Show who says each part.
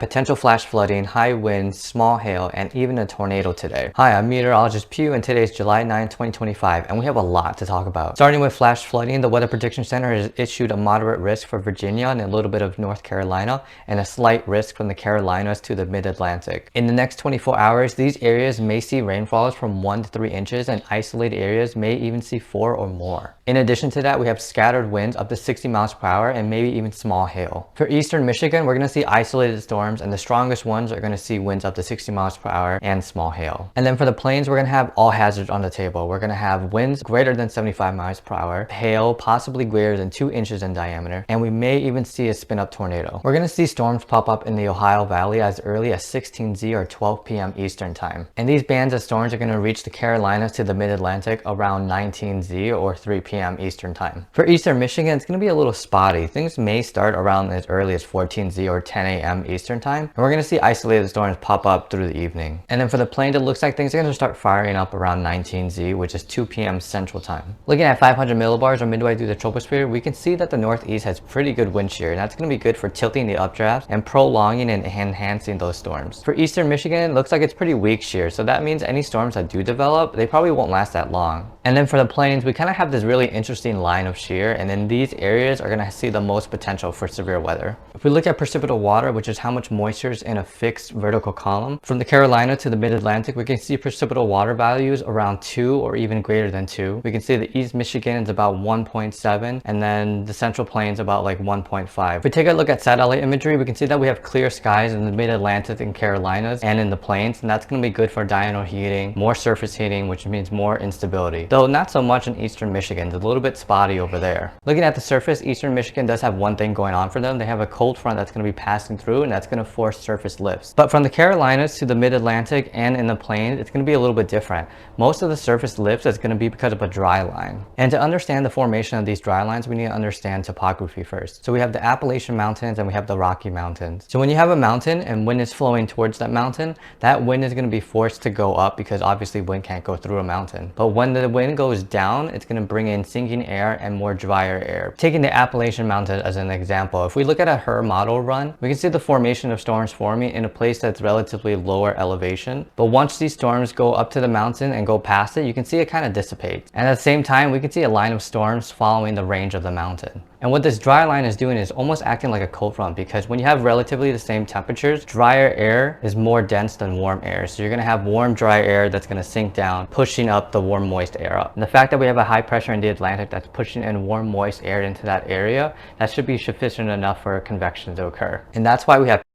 Speaker 1: Potential flash flooding, high winds, small hail, and even a tornado today. Hi, I'm meteorologist Pew, and today is July 9, 2025, and we have a lot to talk about. Starting with flash flooding, the Weather Prediction Center has issued a moderate risk for Virginia and a little bit of North Carolina, and a slight risk from the Carolinas to the mid-Atlantic. In the next 24 hours, these areas may see rainfalls from 1 to 3 inches, and isolated areas may even see 4 or more. In addition to that, we have scattered winds up to 60 miles per hour and maybe even small hail. For eastern Michigan, we're going to see isolated storms, and the strongest ones are going to see winds up to 60 miles per hour and small hail. And then for the plains, we're going to have all hazards on the table. We're going to have winds greater than 75 miles per hour, hail possibly greater than 2 inches in diameter, and we may even see a spin-up tornado. We're going to see storms pop up in the Ohio Valley as early as 16Z or 12 p.m. Eastern time. And these bands of storms are going to reach the Carolinas to the mid-Atlantic around 19Z or 3 p.m. Eastern time. For eastern Michigan, it's going to be a little spotty. Things may start around as early as 14Z or 10 a.m. Eastern time, and we're going to see isolated storms pop up through the evening. And then for the plains, it looks like things are going to start firing up around 19Z, which is 2 p.m. Central time. Looking at 500 millibars or midway through the troposphere, we can see that the northeast has pretty good wind shear, and that's going to be good for tilting the updrafts and prolonging and enhancing those storms. For eastern Michigan, it looks like it's pretty weak shear, so that means any storms that do develop, they probably won't last that long. And then for the plains, we kind of have this really interesting line of shear, and then these areas are going to see the most potential for severe weather. If we look at precipitable water, which is how much moisture is in a fixed vertical column, from the Carolina to the mid-Atlantic, we can see precipitable water values around 2 or even greater than 2. We can see the East Michigan is about 1.7, and then the Central Plains about like 1.5. If we take a look at satellite imagery, we can see that we have clear skies in the mid-Atlantic and Carolinas and in the plains, and that's going to be good for diurnal heating, more surface heating, which means more instability. Though not so much in eastern Michigan, it's a little bit spotty over there. Looking at the surface, eastern Michigan does have one thing going on for them. They have a cold front that's going to be passing through, and that's going to force surface lifts. But from the Carolinas to the mid-Atlantic and in the plains, it's going to be a little bit different. Most of the surface lifts is going to be because of a dry line. And to understand the formation of these dry lines, we need to understand topography first. So we have the Appalachian Mountains and we have the Rocky Mountains. So when you have a mountain and wind is flowing towards that mountain, that wind is going to be forced to go up because obviously wind can't go through a mountain. But when the wind goes down, it's going to bring in sinking air and more drier air. Taking the Appalachian Mountains as an example, if we look at a HRRR model run, we can see the formation of storms forming in a place that's relatively lower elevation. But once these storms go up to the mountain and go past it, you can see it kind of dissipates. And at the same time, we can see a line of storms following the range of the mountain. And what this dry line is doing is almost acting like a cold front, because when you have relatively the same temperatures, drier air is more dense than warm air. So you're going to have warm, dry air that's going to sink down, pushing up the warm, moist air up. And the fact that we have a high pressure in the Atlantic that's pushing in warm, moist air into that area, that should be sufficient enough for convection to occur. And that's why we have